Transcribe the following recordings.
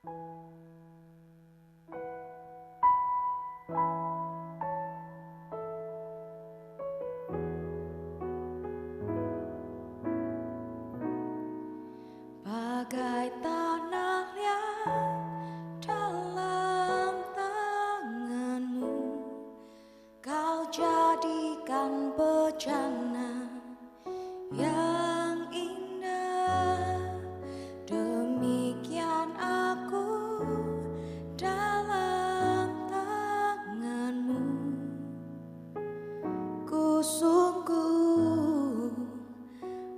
Bagai tanah liat dalam tanganmu, kau jadikan bejana yang indah. Demikian aku dalam tanganmu, ku sungguh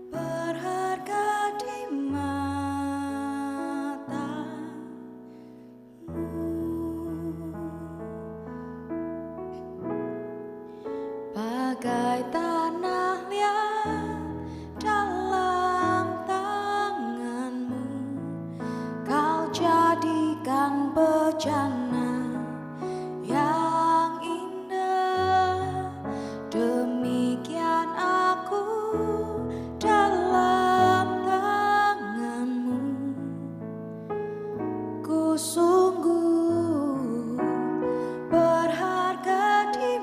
berharga di bagai tanah liat dalam tanganmu, kau jadikan bejana yang indah. Demikian aku dalam tanganmu, ku sungguh berharga di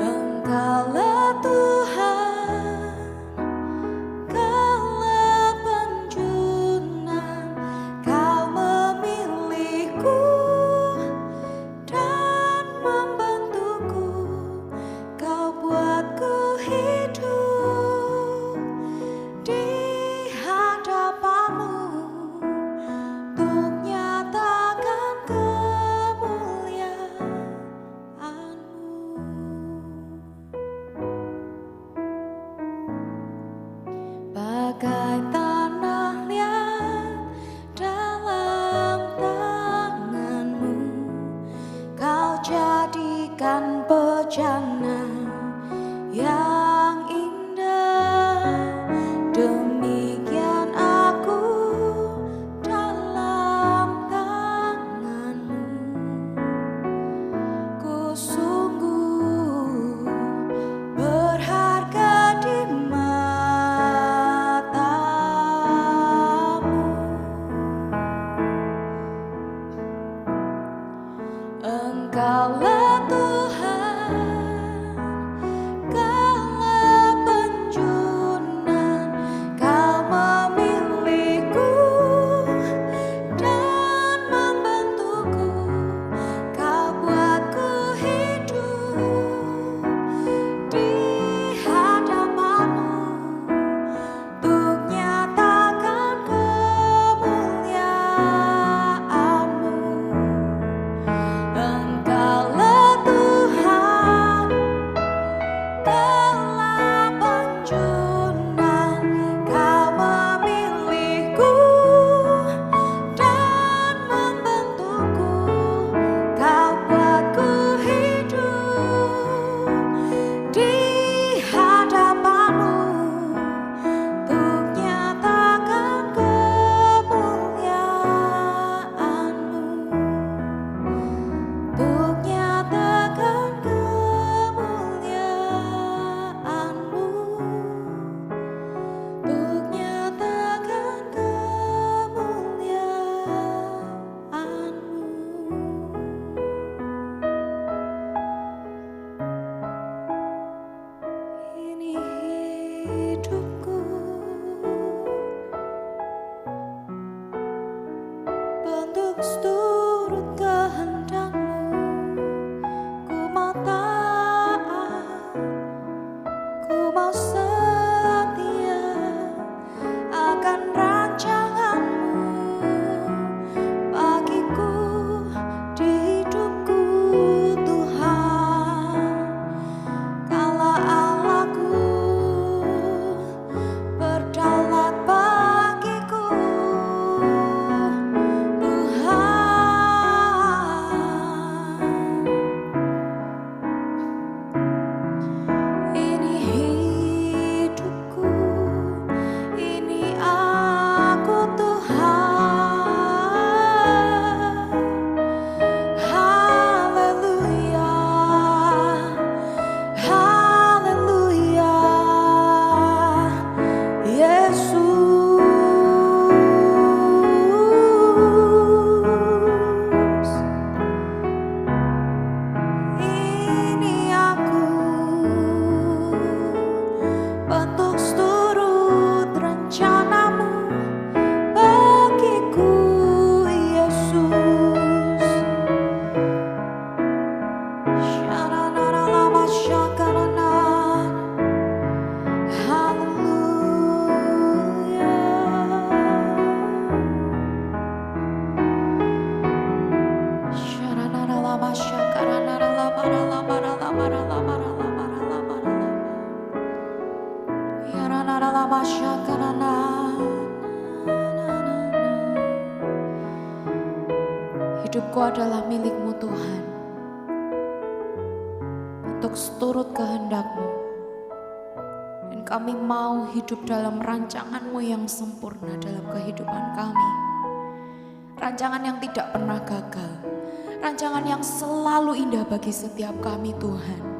Engkaulah Tuhan, Kaulah penjunan, Kau memilihku dan membentukku, Kau buatku hidup di hadapanmu untuk nyatakan kemuliaan-Mu. Bagai tanah liat dalam tanganmu, kau jadikan bejana yang indah. Demikian aku dalam tanganmu, ku sungguh berharga di Engkaulah Tuhan, Kaulah penjunan, Kau memilihku dan membentukku, Kau buatku hidup di hadapanmu untuk nyatakan kemuliaan-Mu. Engkaulah Tuhan, Kaulah penjunan, Kau memilihku dan membentukku, Kau buatku hidup di hadapanmu untuk nyatakan kemuliaan-Mu. Untuk nyatakan kemuliaan-Mu, untuk nyatakan kemuliaan-Mu. Ini hidupku, bentuk seturut kehendak-Mu. Ku mau taat, ku mau setia akan rancangan-Mu bagiku di hidupku, Tuhan. Kaulah Allahku, berdaulat bagiku, Tuhan. hidupku adalah milik-Mu Tuhan, untuk seturut kehendak-Mu. Dan kami mau hidup dalam rancangan-Mu yang sempurna dalam kehidupan kami. Rancangan yang tidak pernah gagal, rancangan yang selalu indah bagi setiap kami Tuhan.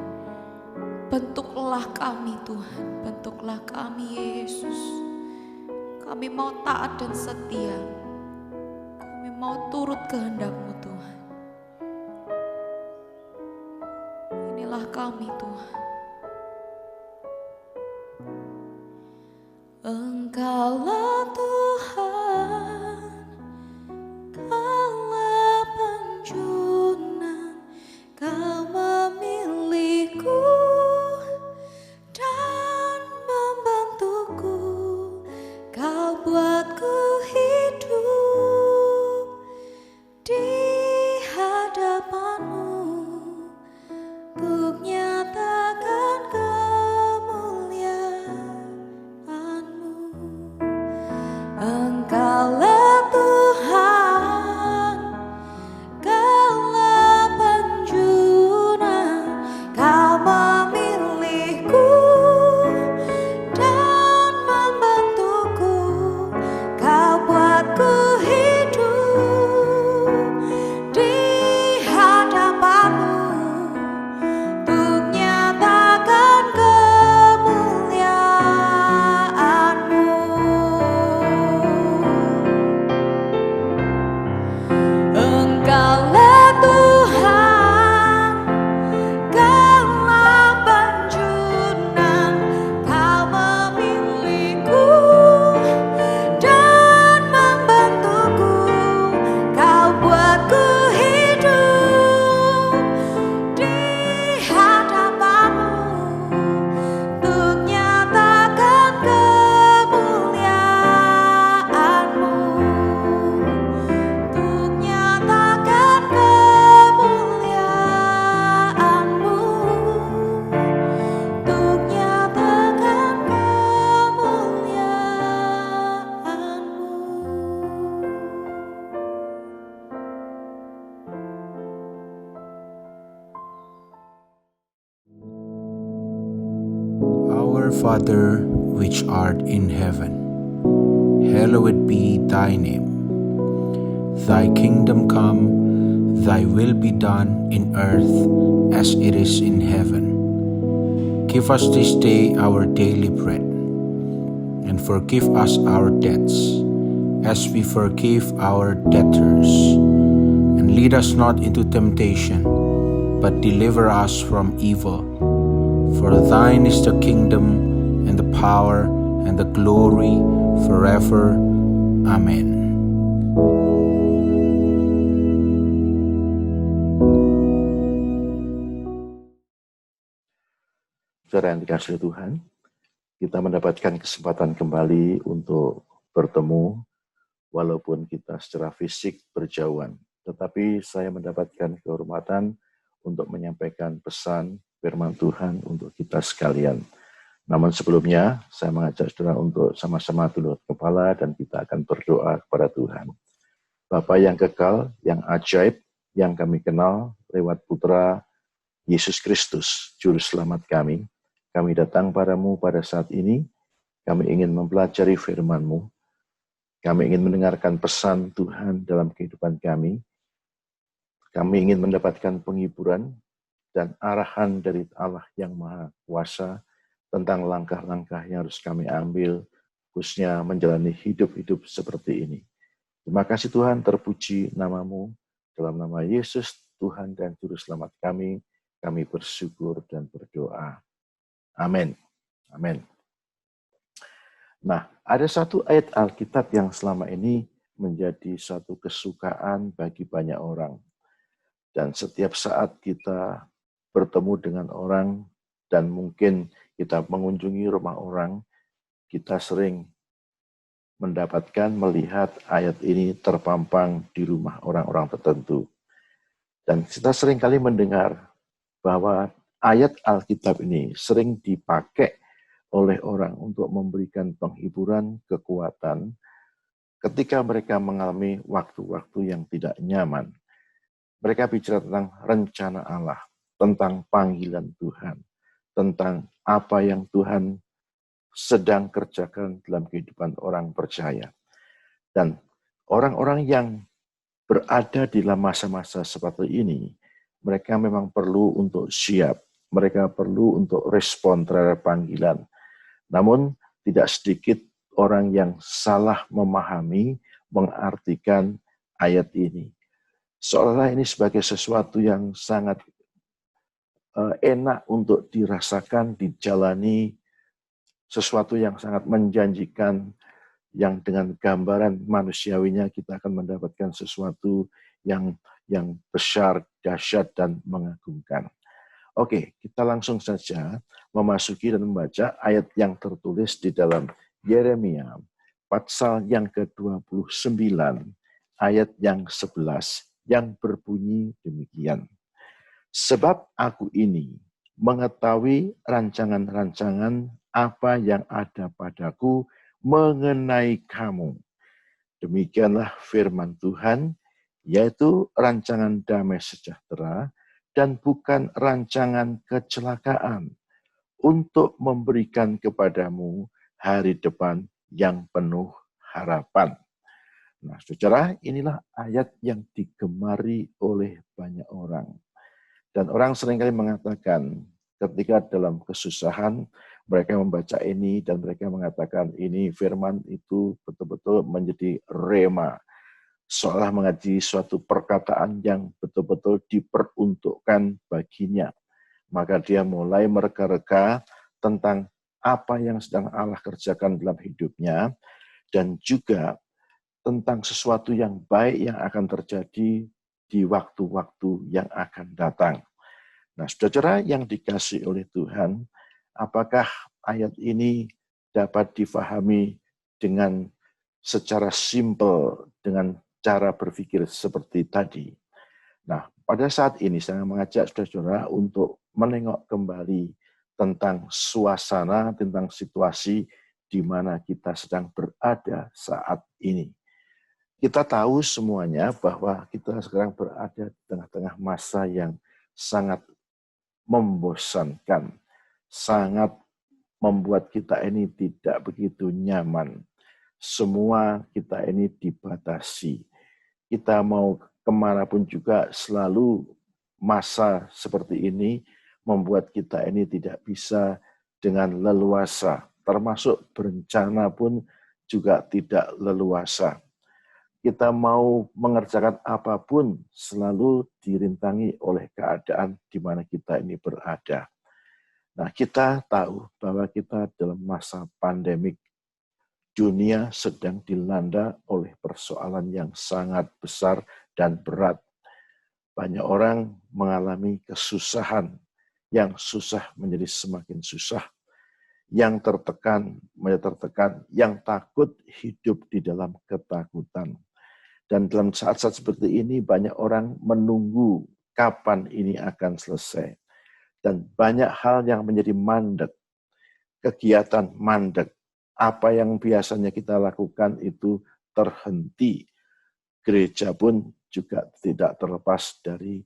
Bentuklah kami Tuhan, bentuklah kami Yesus. Kami mau taat dan setia, kami mau turut kehendak-Mu Tuhan. Inilah kami Tuhan. Engkaulah Tuhan, Kaulah penjunan, Kau memilihku dan membentukku, Kau buatku hidup di hadapan-Mu untuk nyatakan kemuliaan-Mu. Engkaulah Tuhan, Kaulah penjunan, Kau memilihku dan membentukku, Kau buatku hidup di hadapan-Mu untuk nyatakan kemuliaan-Mu. Engkaulah Tuhan, Kaulah penjunan, Kau memilihku dan membentukku, Kau buatku hidup di hadapan-Mu untuk nyatakan kemuliaan-Mu, untuk nyatakan kemuliaan-Mu, untuk nyatakan kemuliaan-Mu. Our Father, which art in heaven, hallowed be thy name. Thy kingdom come, thy will be done in earth as it is in heaven. Give us this day our daily bread, and forgive us our debts, as we forgive our debtors. And lead us not into temptation, but deliver us from evil. For thine is the kingdom, and the power, and the glory, forever. Amen. Saudara yang dikasihi Tuhan, kita mendapatkan kesempatan kembali untuk bertemu, walaupun kita secara fisik berjauhan. Tetapi saya mendapatkan kehormatan untuk menyampaikan pesan firman Tuhan untuk kita sekalian. Namun sebelumnya, saya mengajak saudara untuk sama-sama tunduk kepala dan kita akan berdoa kepada Tuhan. Bapa yang kekal, yang ajaib, yang kami kenal lewat Putra Yesus Kristus, Juru Selamat kami. Kami datang padamu pada saat ini, kami ingin mempelajari firman-Mu, kami ingin mendengarkan pesan Tuhan dalam kehidupan kami ingin mendapatkan penghiburan dan arahan dari Allah yang Maha Kuasa tentang langkah-langkah yang harus kami ambil, khususnya menjalani hidup-hidup seperti ini. Terima kasih Tuhan, terpuji nama-Mu, dalam nama Yesus, Tuhan dan Juru Selamat kami bersyukur dan berdoa. Amin. Amin. Nah, ada satu ayat Alkitab yang selama ini menjadi satu kesukaan bagi banyak orang. Dan setiap saat kita bertemu dengan orang dan mungkin kita mengunjungi rumah orang, kita sering melihat ayat ini terpampang di rumah orang-orang tertentu. Dan kita sering kali mendengar bahwa ayat Alkitab ini sering dipakai oleh orang untuk memberikan penghiburan, kekuatan ketika mereka mengalami waktu-waktu yang tidak nyaman. Mereka bicara tentang rencana Allah, tentang panggilan Tuhan, tentang apa yang Tuhan sedang kerjakan dalam kehidupan orang percaya. Dan orang-orang yang berada di dalam masa-masa seperti ini, mereka memang perlu untuk siap, mereka perlu untuk respon terhadap panggilan. Namun tidak sedikit orang yang salah memahami, mengartikan ayat ini. Seolah ini sebagai sesuatu yang sangat enak untuk dirasakan, dijalani, sesuatu yang sangat menjanjikan, yang dengan gambaran manusiawinya kita akan mendapatkan sesuatu yang besar, dahsyat, dan mengagumkan. Oke, kita langsung saja memasuki dan membaca ayat yang tertulis di dalam Yeremia, pasal yang ke-29, ayat yang 11, yang berbunyi demikian. Sebab aku ini mengetahui rancangan-rancangan apa yang ada padaku mengenai kamu. Demikianlah firman Tuhan, yaitu rancangan damai sejahtera dan bukan rancangan kecelakaan, untuk memberikan kepadamu hari depan yang penuh harapan. Nah, saudara, inilah ayat yang digemari oleh banyak orang. Dan orang seringkali mengatakan ketika dalam kesusahan mereka membaca ini dan mereka mengatakan ini firman itu betul-betul menjadi rema. Seolah mengaji suatu perkataan yang betul-betul diperuntukkan baginya. Maka dia mulai mereka-reka tentang apa yang sedang Allah kerjakan dalam hidupnya dan juga tentang sesuatu yang baik yang akan terjadi di waktu-waktu yang akan datang. Nah, saudara yang dikasihi oleh Tuhan, apakah ayat ini dapat difahami dengan secara simpel, dengan cara berpikir seperti tadi? Nah, pada saat ini saya mengajak saudara-saudara untuk menengok kembali tentang suasana, tentang situasi di mana kita sedang berada saat ini. Kita tahu semuanya bahwa kita sekarang berada di tengah-tengah masa yang sangat membosankan, sangat membuat kita ini tidak begitu nyaman. Semua kita ini dibatasi. Kita mau kemanapun juga selalu masa seperti ini membuat kita ini tidak bisa dengan leluasa, termasuk berencana pun juga tidak leluasa. Kita mau mengerjakan apapun selalu dirintangi oleh keadaan di mana kita ini berada. Nah, kita tahu bahwa kita dalam masa pandemik, dunia sedang dilanda oleh persoalan yang sangat besar dan berat. Banyak orang mengalami kesusahan, yang susah menjadi semakin susah, yang tertekan menjadi tertekan, yang takut hidup di dalam ketakutan. Dan dalam saat-saat seperti ini banyak orang menunggu kapan ini akan selesai. Dan banyak hal yang menjadi mandek, kegiatan mandek. Apa yang biasanya kita lakukan itu terhenti. Gereja pun juga tidak terlepas dari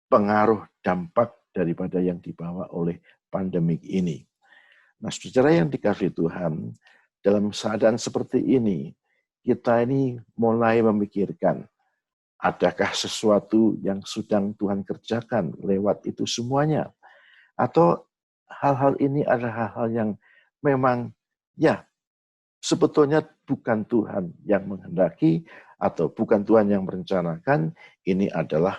pengaruh dampak daripada yang dibawa oleh pandemik ini. Nah, saudara yang dikasihi Tuhan, dalam keadaan seperti ini, kita ini mulai memikirkan, adakah sesuatu yang sedang Tuhan kerjakan lewat itu semuanya? Atau hal-hal ini adalah hal-hal yang memang ya sebetulnya bukan Tuhan yang menghendaki atau bukan Tuhan yang merencanakan, ini adalah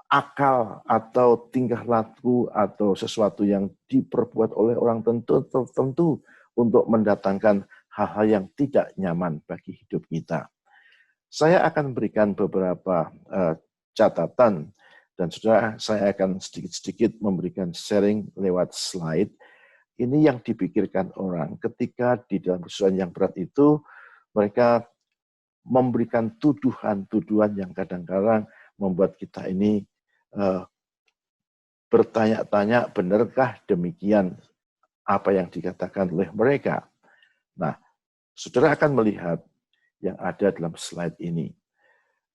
akal atau tingkah laku atau sesuatu yang diperbuat oleh orang tertentu untuk mendatangkan hal-hal yang tidak nyaman bagi hidup kita. Saya akan berikan beberapa catatan dan saudara, saya akan sedikit-sedikit memberikan sharing lewat slide. Ini yang dipikirkan orang ketika di dalam kesusahan yang berat itu, mereka memberikan tuduhan-tuduhan yang kadang-kadang membuat kita ini bertanya-tanya, benarkah demikian apa yang dikatakan oleh mereka? Nah, saudara akan melihat yang ada dalam slide ini.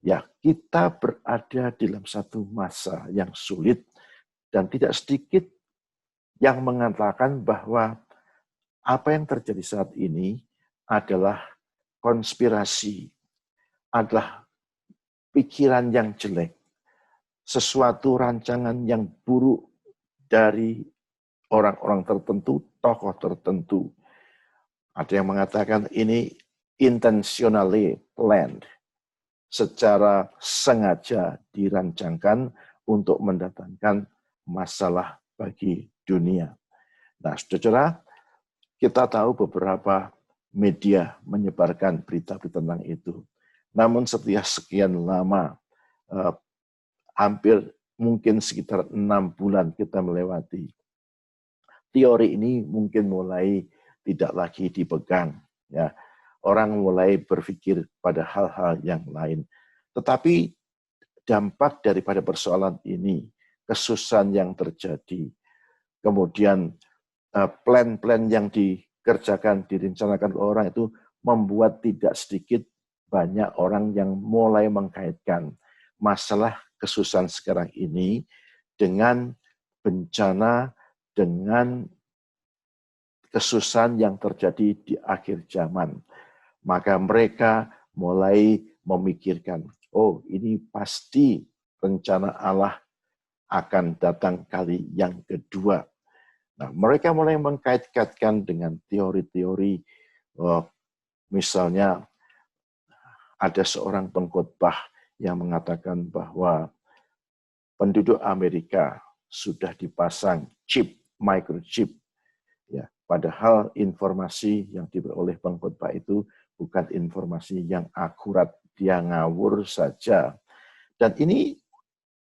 Ya, kita berada dalam satu masa yang sulit dan tidak sedikit yang mengatakan bahwa apa yang terjadi saat ini adalah konspirasi, adalah pikiran yang jelek, sesuatu rancangan yang buruk dari orang-orang tertentu, tokoh tertentu. Ada yang mengatakan ini intentionally planned, secara sengaja dirancangkan untuk mendatangkan masalah bagi dunia. Nah, saudara, kita tahu beberapa media menyebarkan berita-berita tentang itu. Namun setelah sekian lama, hampir mungkin sekitar 6 bulan kita melewati, teori ini mungkin mulai tidak lagi dipegang. Ya, orang mulai berpikir pada hal-hal yang lain. Tetapi dampak daripada persoalan ini, kesusahan yang terjadi, kemudian plan-plan yang dikerjakan, direncanakan orang itu membuat tidak sedikit banyak orang yang mulai mengkaitkan masalah kesusahan sekarang ini dengan bencana, dengan kesusahan yang terjadi di akhir zaman. Maka mereka mulai memikirkan, oh ini pasti rencana Allah akan datang kali yang kedua. Nah, mereka mulai mengkait-kaitkan dengan teori-teori, misalnya ada seorang pengkhotbah yang mengatakan bahwa penduduk Amerika sudah dipasang chip, microchip. Ya, padahal informasi yang diperoleh pengkhotbah itu bukan informasi yang akurat, dia ngawur saja. Dan ini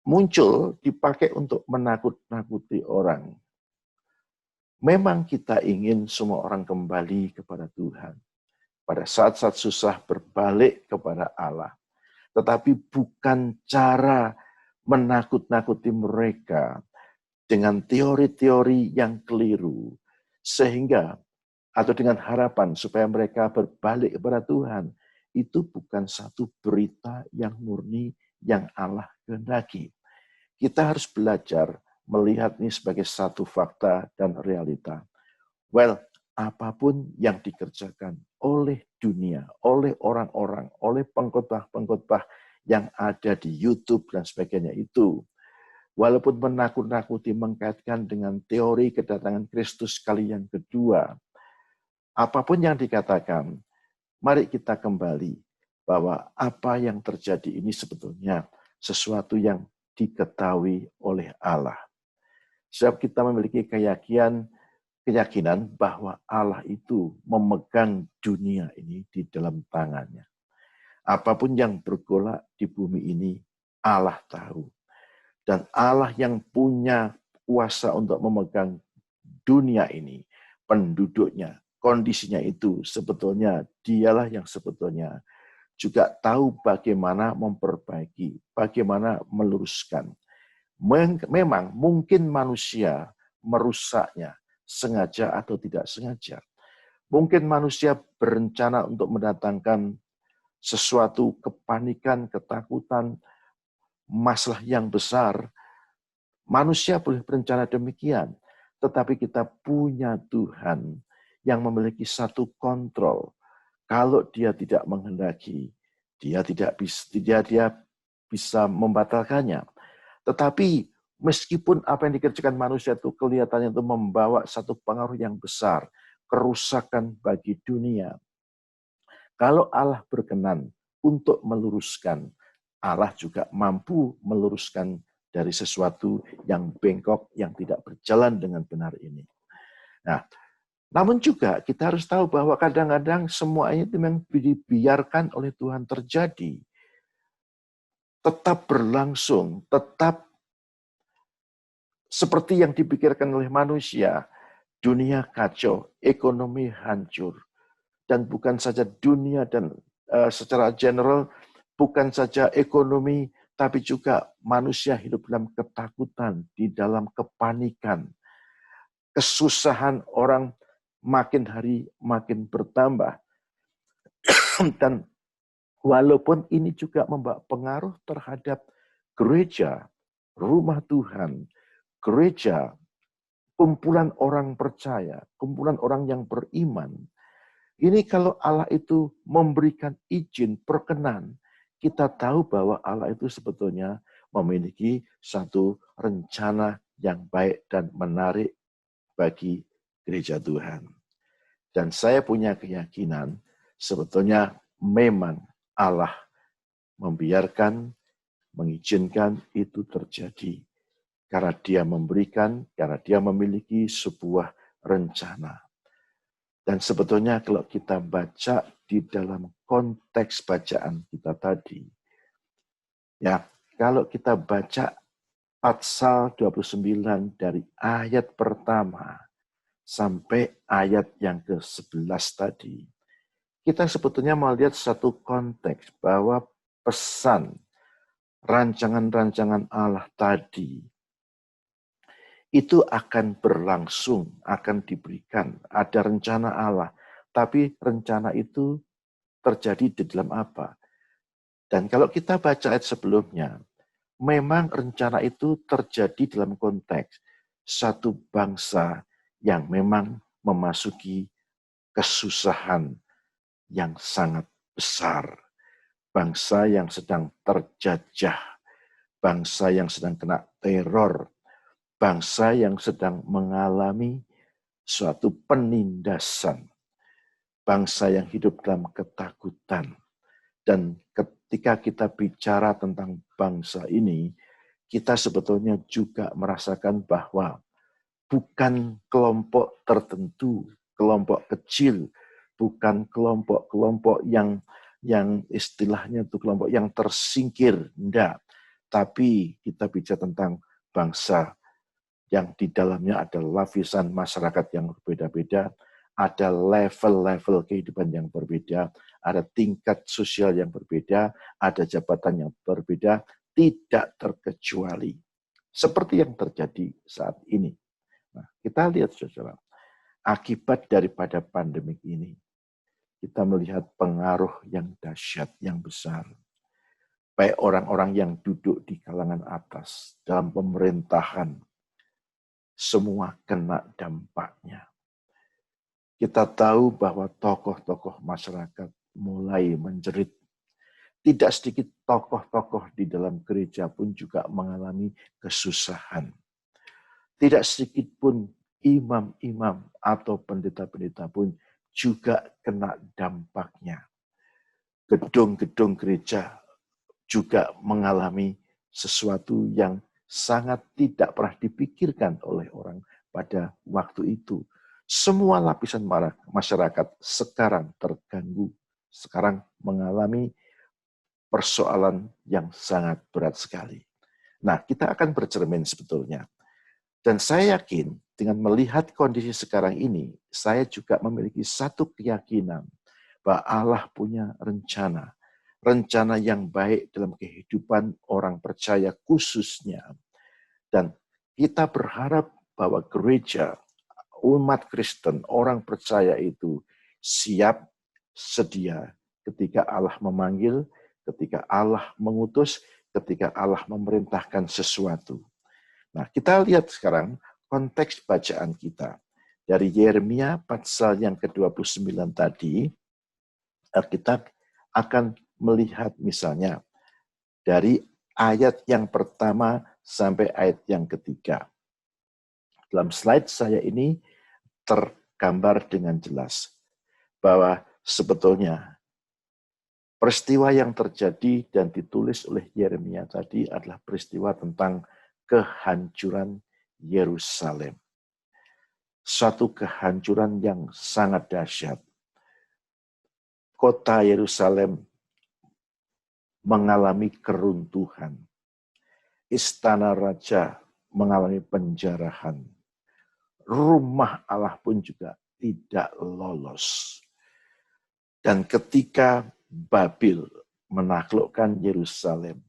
muncul dipakai untuk menakut-nakuti orang. Memang kita ingin semua orang kembali kepada Tuhan. Pada saat-saat susah berbalik kepada Allah. Tetapi bukan cara menakut-nakuti mereka dengan teori-teori yang keliru. Sehingga, atau dengan harapan supaya mereka berbalik kepada Tuhan. Itu bukan satu berita yang murni yang Allah kehendaki. Kita harus belajar melihat ini sebagai satu fakta dan realita. Well, apapun yang dikerjakan oleh dunia, oleh orang-orang, oleh pengkhotbah-pengkhotbah yang ada di YouTube dan sebagainya itu, walaupun menakut-nakuti mengkaitkan dengan teori kedatangan Kristus kali yang kedua, apapun yang dikatakan, mari kita kembali bahwa apa yang terjadi ini sebetulnya sesuatu yang diketahui oleh Allah. Sebab kita memiliki keyakinan bahwa Allah itu memegang dunia ini di dalam tangannya. Apapun yang bergolak di bumi ini, Allah tahu. Dan Allah yang punya kuasa untuk memegang dunia ini, penduduknya, kondisinya itu, sebetulnya dialah yang sebetulnya juga tahu bagaimana memperbaiki, bagaimana meluruskan. Memang mungkin manusia merusaknya, sengaja atau tidak sengaja. Mungkin manusia berencana untuk mendatangkan sesuatu kepanikan, ketakutan, masalah yang besar. Manusia boleh berencana demikian, tetapi kita punya Tuhan yang memiliki satu kontrol. Kalau dia tidak menghendaki, dia bisa membatalkannya. Tetapi meskipun apa yang dikerjakan manusia itu kelihatannya itu membawa satu pengaruh yang besar, kerusakan bagi dunia. Kalau Allah berkenan untuk meluruskan, Allah juga mampu meluruskan dari sesuatu yang bengkok, yang tidak berjalan dengan benar ini. Nah, namun juga kita harus tahu bahwa kadang-kadang semuanya itu memang dibiarkan oleh Tuhan terjadi. Tetap berlangsung, tetap seperti yang dipikirkan oleh manusia. Dunia kacau, ekonomi hancur. Dan bukan saja dunia dan secara general, bukan saja ekonomi, tapi juga manusia hidup dalam ketakutan, di dalam kepanikan. Kesusahan orang makin hari makin bertambah. Dan walaupun ini juga membawa pengaruh terhadap gereja, rumah Tuhan, gereja, kumpulan orang percaya, kumpulan orang yang beriman. Ini kalau Allah itu memberikan izin, perkenan, kita tahu bahwa Allah itu sebetulnya memiliki satu rencana yang baik dan menarik bagi gereja Tuhan. Dan saya punya keyakinan sebetulnya memang Allah membiarkan, mengizinkan itu terjadi. Karena dia memberikan, karena dia memiliki sebuah rencana. Dan sebetulnya kalau kita baca di dalam konteks bacaan kita tadi, ya kalau kita baca pasal 29 dari ayat pertama sampai ayat yang ke-11 tadi, kita sebetulnya melihat satu konteks bahwa pesan rancangan-rancangan Allah tadi itu akan berlangsung, akan diberikan. Ada rencana Allah, tapi rencana itu terjadi di dalam apa? Dan kalau kita baca ayat sebelumnya, memang rencana itu terjadi dalam konteks satu bangsa yang memang memasuki kesusahan yang sangat besar. Bangsa yang sedang terjajah, bangsa yang sedang kena teror, bangsa yang sedang mengalami suatu penindasan, bangsa yang hidup dalam ketakutan. Dan ketika kita bicara tentang bangsa ini, kita sebetulnya juga merasakan bahwa bukan kelompok tertentu, kelompok kecil, bukan kelompok-kelompok yang istilahnya itu kelompok yang tersingkir, enggak. Tapi kita bicara tentang bangsa yang di dalamnya ada lapisan masyarakat yang berbeda-beda, ada level-level kehidupan yang berbeda, ada tingkat sosial yang berbeda, ada jabatan yang berbeda, tidak terkecuali. Seperti yang terjadi saat ini. Nah, kita lihat saudara, akibat daripada pandemik ini, kita melihat pengaruh yang dahsyat, yang besar. Baik orang-orang yang duduk di kalangan atas, dalam pemerintahan, semua kena dampaknya. Kita tahu bahwa tokoh-tokoh masyarakat mulai menjerit. Tidak sedikit tokoh-tokoh di dalam gereja pun juga mengalami kesusahan. Tidak sedikit pun imam-imam atau pendeta-pendeta pun juga kena dampaknya. Gedung-gedung gereja juga mengalami sesuatu yang sangat tidak pernah dipikirkan oleh orang pada waktu itu. Semua lapisan masyarakat sekarang terganggu, sekarang mengalami persoalan yang sangat berat sekali. Nah, kita akan bercermin sebetulnya. Dan saya yakin dengan melihat kondisi sekarang ini, saya juga memiliki satu keyakinan bahwa Allah punya rencana. Rencana yang baik dalam kehidupan orang percaya khususnya. Dan kita berharap bahwa gereja, umat Kristen, orang percaya itu siap, sedia ketika Allah memanggil, ketika Allah mengutus, ketika Allah memerintahkan sesuatu. Nah, kita lihat sekarang konteks bacaan kita. Dari Yeremia pasal yang ke-29 tadi, kita akan melihat misalnya dari ayat yang pertama sampai ayat yang ketiga. Dalam slide saya ini tergambar dengan jelas bahwa sebetulnya peristiwa yang terjadi dan ditulis oleh Yeremia tadi adalah peristiwa tentang kehancuran Yerusalem. Suatu kehancuran yang sangat dahsyat. Kota Yerusalem mengalami keruntuhan. Istana raja mengalami penjarahan. Rumah Allah pun juga tidak lolos. Dan ketika Babil menaklukkan Yerusalem,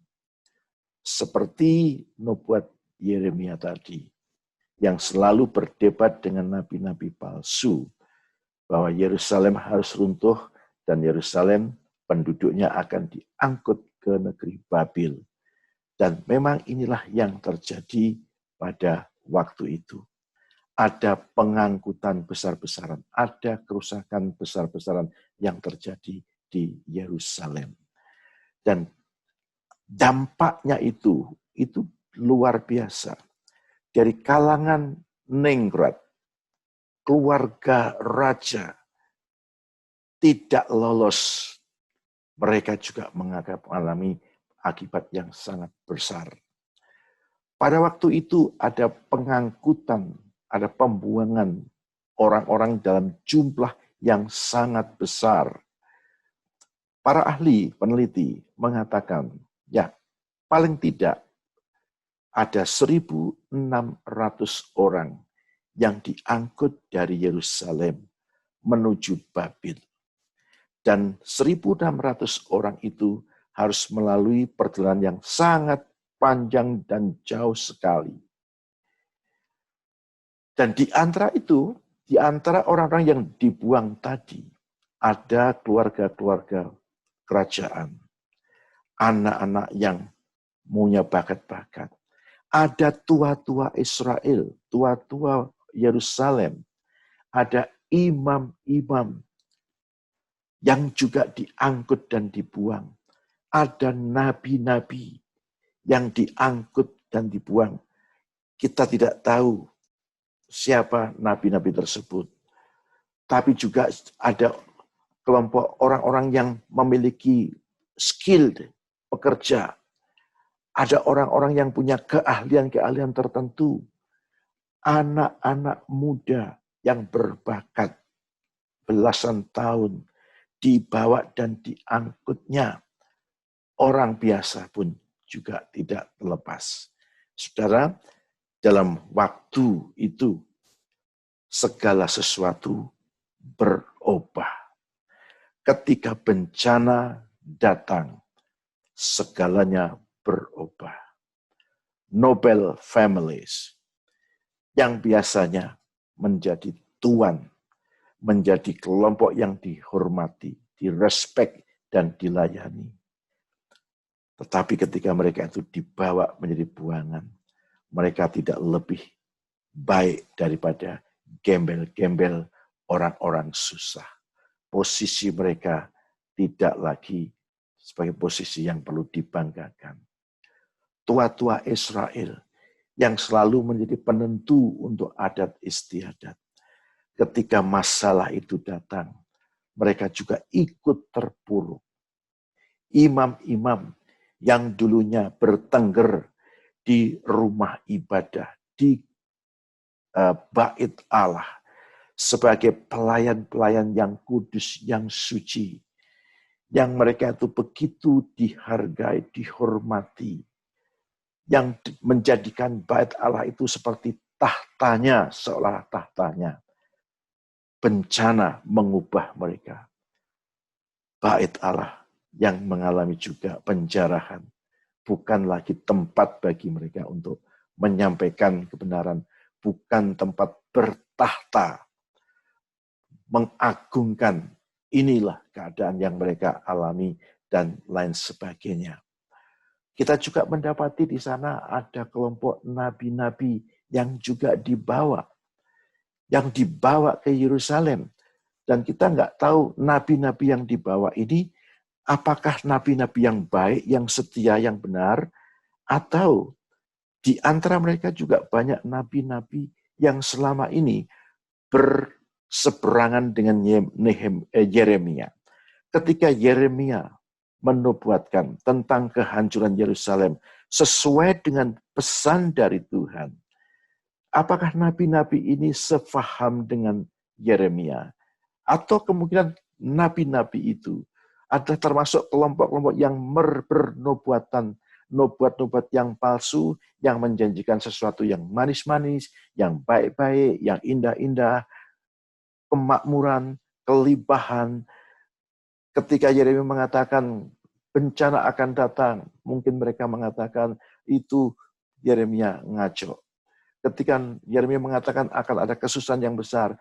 seperti nubuat Yeremia tadi, yang selalu berdebat dengan nabi-nabi palsu, bahwa Yerusalem harus runtuh dan Yerusalem penduduknya akan diangkut ke negeri Babil. Dan memang inilah yang terjadi pada waktu itu. Ada pengangkutan besar-besaran, ada kerusakan besar-besaran yang terjadi di Yerusalem. Dan dampaknya itu luar biasa. Dari kalangan Ningrat, keluarga raja, tidak lolos. Mereka juga mengalami akibat yang sangat besar. Pada waktu itu ada pengangkutan, ada pembuangan orang-orang dalam jumlah yang sangat besar. Para ahli, peneliti mengatakan, ya paling tidak ada 1.600 orang yang diangkut dari Yerusalem menuju Babil. Dan 1.600 orang itu harus melalui perjalanan yang sangat panjang dan jauh sekali. Dan di antara itu, di antara orang-orang yang dibuang tadi, ada keluarga-keluarga kerajaan, anak-anak yang punya bakat-bakat. Ada tua-tua Israel, tua-tua Yerusalem, ada imam-imam yang juga diangkut dan dibuang. Ada nabi-nabi yang diangkut dan dibuang. Kita tidak tahu siapa nabi-nabi tersebut. Tapi juga ada kelompok orang-orang yang memiliki skill pekerja. Ada orang-orang yang punya keahlian-keahlian tertentu. Anak-anak muda yang berbakat belasan tahun dibawa dan diangkutnya. Orang biasa pun juga tidak terlepas. Saudara, dalam waktu itu segala sesuatu berubah. Ketika bencana datang, segalanya berubah. Noble families yang biasanya menjadi tuan, menjadi kelompok yang dihormati, direspek, dan dilayani. Tetapi ketika mereka itu dibawa menjadi buangan, mereka tidak lebih baik daripada gembel-gembel orang-orang susah. Posisi mereka tidak lagi sebagai posisi yang perlu dibanggakan. Tua-tua Israel yang selalu menjadi penentu untuk adat istiadat. Ketika masalah itu datang, mereka juga ikut terpuruk. Imam-imam yang dulunya bertengger di rumah ibadah, di bait Allah, sebagai pelayan-pelayan yang kudus, yang suci, yang mereka itu begitu dihargai, dihormati, yang menjadikan bait Allah itu seperti tahtanya, seolah tahtanya. Bencana mengubah mereka. Bait Allah yang mengalami juga penjarahan, bukan lagi tempat bagi mereka untuk menyampaikan kebenaran, bukan tempat bertahta, mengagungkan. Inilah keadaan yang mereka alami dan lain sebagainya. Kita juga mendapati di sana ada kelompok nabi-nabi yang juga dibawa ke Yerusalem. Dan kita nggak tahu nabi-nabi yang dibawa ini apakah nabi-nabi yang baik, yang setia, yang benar, atau di antara mereka juga banyak nabi-nabi yang selama ini berseberangan dengan Yeremia. Ketika Yeremia menubuatkan tentang kehancuran Yerusalem sesuai dengan pesan dari Tuhan, apakah nabi-nabi ini sefaham dengan Yeremia? Atau kemungkinan nabi-nabi itu adalah termasuk kelompok-kelompok yang nubuat-nubuat yang palsu, yang menjanjikan sesuatu yang manis-manis, yang baik-baik, yang indah-indah, kemakmuran, kelimpahan. Ketika Yeremia mengatakan bencana akan datang, mungkin mereka mengatakan itu Yeremia ngaco. Ketika Yeremia mengatakan akan ada kesusahan yang besar,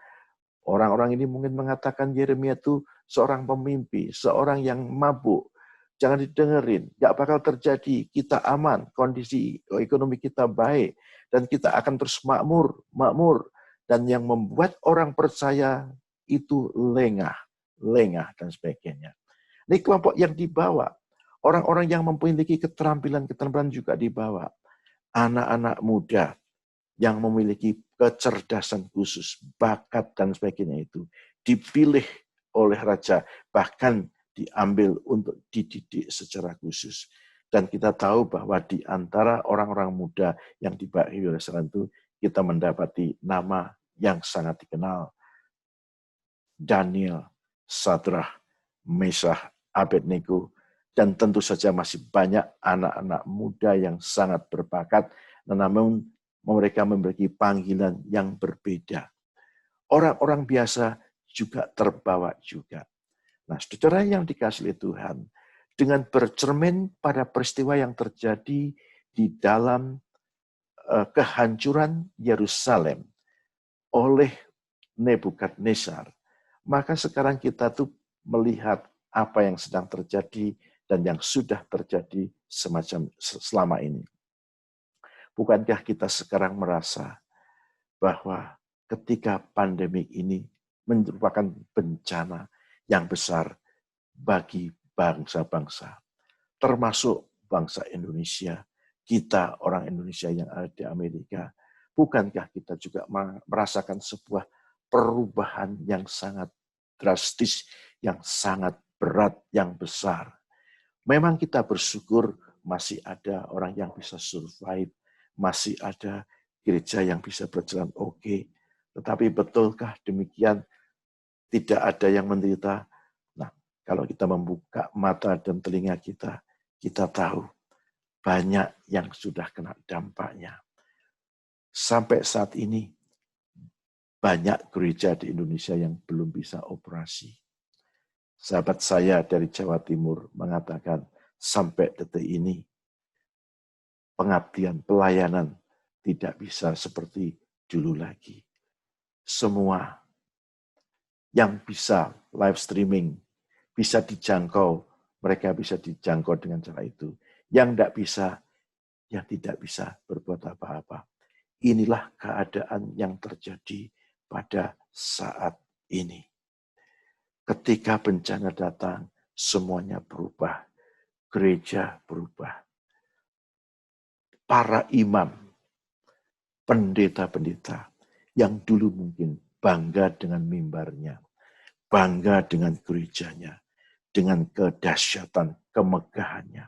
Orang-orang ini mungkin mengatakan Yeremia itu seorang pemimpi, seorang yang mabuk. Jangan didengerin, nggak bakal terjadi. Kita aman, kondisi ekonomi kita baik, dan kita akan terus makmur. Dan yang membuat orang percaya itu lengah, dan sebagainya. Ini kelompok yang dibawa. Orang-orang yang memiliki keterampilan juga dibawa. Anak-anak muda yang memiliki kecerdasan khusus, bakat dan sebagainya itu dipilih oleh raja, bahkan diambil untuk dididik secara khusus. Dan kita tahu bahwa di antara orang-orang muda yang dibagi oleh Tuhan itu, kita mendapati nama yang sangat dikenal. Daniel, Sadrah, Mesah, Abednego, dan tentu saja masih banyak anak-anak muda yang sangat berbakat, namun mereka memiliki panggilan yang berbeda. Orang-orang biasa juga terbawa juga. Nah, saudara yang dikasihi Tuhan, dengan bercermin pada peristiwa yang terjadi di dalam kehancuran Yerusalem oleh Nebukadnezar, maka sekarang kita tuh melihat apa yang sedang terjadi dan yang sudah terjadi semacam selama ini. Bukankah kita sekarang merasa bahwa ketika pandemi ini merupakan bencana yang besar bagi bangsa-bangsa, termasuk bangsa Indonesia, kita orang Indonesia yang ada di Amerika, bukankah kita juga merasakan sebuah perubahan yang sangat drastis, yang sangat berat, yang besar. Memang kita bersyukur masih ada orang yang bisa survive, masih ada gereja yang bisa berjalan oke. Tetapi betulkah demikian? Tidak ada yang menderita. Nah, kalau kita membuka mata dan telinga kita, kita tahu banyak yang sudah kena dampaknya. Sampai saat ini, banyak gereja di Indonesia yang belum bisa operasi. Sahabat saya dari Jawa Timur mengatakan, sampai detik ini, pengabdian, pelayanan tidak bisa seperti dulu lagi. Semua yang bisa live streaming, bisa dijangkau, mereka bisa dijangkau dengan cara itu. Yang tidak bisa, yang tidak bisa berbuat apa-apa. Inilah keadaan yang terjadi pada saat ini. Ketika bencana datang, semuanya berubah. Gereja berubah. Para imam, pendeta-pendeta yang dulu mungkin bangga dengan mimbarnya, bangga dengan gerejanya, dengan kedahsyatan, kemegahannya,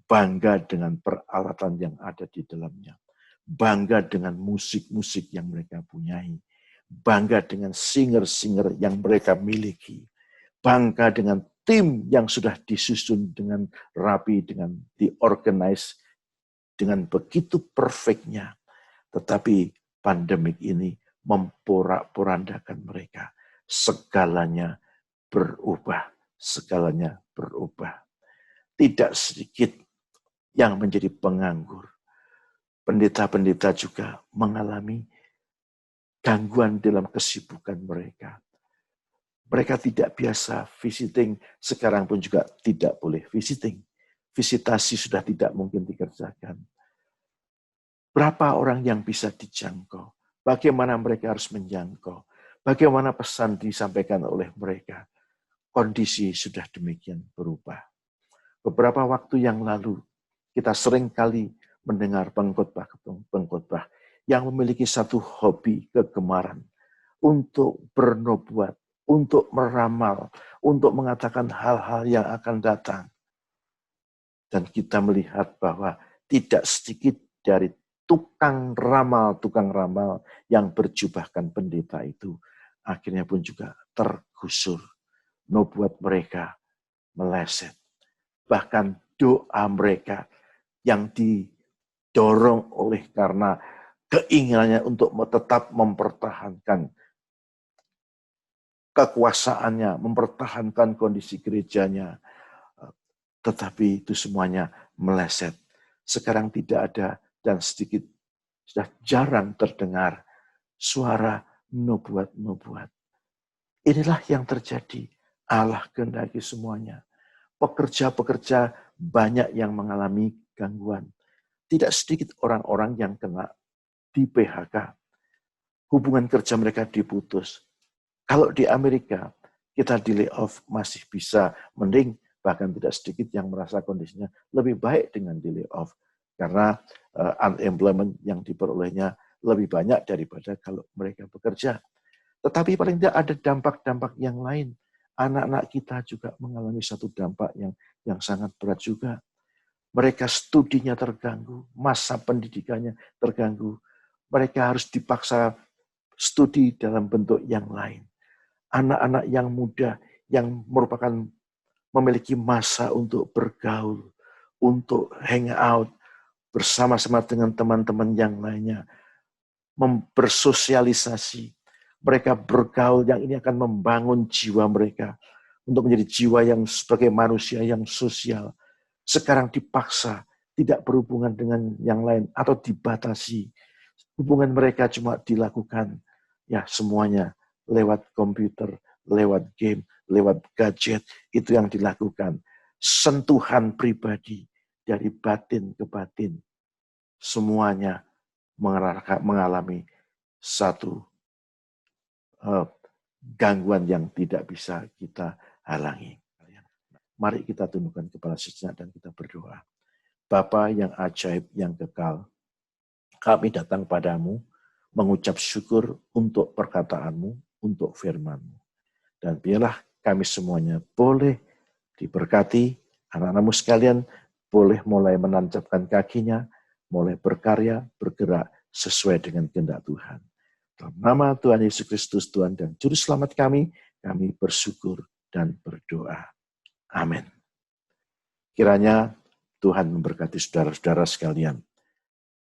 bangga dengan peralatan yang ada di dalamnya, bangga dengan musik-musik yang mereka punyai, bangga dengan singer-singer yang mereka miliki, bangga dengan tim yang sudah disusun dengan rapi, dengan diorganize, dengan begitu perfectnya. Tetapi pandemik ini memporak-porandakan mereka. Segalanya berubah. Segalanya berubah. Tidak sedikit yang menjadi penganggur. Pendeta-pendeta juga mengalami gangguan dalam kesibukan mereka. Mereka tidak biasa visiting, sekarang pun juga tidak boleh visiting. Visitasi sudah tidak mungkin dikerjakan. Berapa orang yang bisa dijangkau? Bagaimana mereka harus menjangkau? Bagaimana pesan disampaikan oleh mereka? Kondisi sudah demikian berubah. Beberapa waktu yang lalu, kita sering kali mendengar pengkhotbah yang memiliki satu hobi kegemaran untuk bernubuat, untuk meramal, untuk mengatakan hal-hal yang akan datang. Dan kita melihat bahwa tidak sedikit dari tukang ramal yang berjubahkan pendeta itu akhirnya pun juga tergusur. Nubuat mereka meleset. Bahkan doa mereka yang didorong oleh karena keinginannya untuk tetap mempertahankan kekuasaannya, mempertahankan kondisi gerejanya, tetapi itu semuanya meleset. Sekarang tidak ada dan sedikit sudah jarang terdengar suara nubuat-nubuat. Inilah yang terjadi. Allah kehendaki semuanya. Pekerja-pekerja banyak yang mengalami gangguan. Tidak sedikit orang-orang yang kena di PHK. Hubungan kerja mereka diputus. Kalau di Amerika, kita di layoff masih bisa mending, bahkan tidak sedikit yang merasa kondisinya lebih baik dengan di layoff. Karena unemployment yang diperolehnya lebih banyak daripada kalau mereka bekerja. Tetapi paling tidak ada dampak-dampak yang lain. Anak-anak kita juga mengalami satu dampak yang sangat berat juga. Mereka studinya terganggu, masa pendidikannya terganggu. Mereka harus dipaksa studi dalam bentuk yang lain. Anak-anak yang muda yang merupakan memiliki masa untuk bergaul, untuk hang out bersama-sama dengan teman-teman yang lainnya, bersosialisasi. Mereka bergaul yang ini akan membangun jiwa mereka untuk menjadi jiwa yang sebagai manusia yang sosial. Sekarang dipaksa tidak berhubungan dengan yang lain atau dibatasi. Hubungan mereka cuma dilakukan ya semuanya lewat komputer, lewat game, lewat gadget, itu yang dilakukan. Sentuhan pribadi dari batin ke batin, semuanya mengalami satu gangguan yang tidak bisa kita halangi. Mari kita tundukkan kepala sejenak dan kita berdoa. Bapa yang ajaib, yang kekal, kami datang padamu mengucap syukur untuk perkataanmu, untuk firman-Mu. Dan biarlah kami semuanya boleh diberkati, anak-anakmu sekalian boleh mulai menancapkan kakinya, mulai berkarya, bergerak sesuai dengan kehendak Tuhan. Dalam nama Tuhan Yesus Kristus, Tuhan dan Juru Selamat kami bersyukur dan berdoa. Amin. Kiranya Tuhan memberkati saudara-saudara sekalian.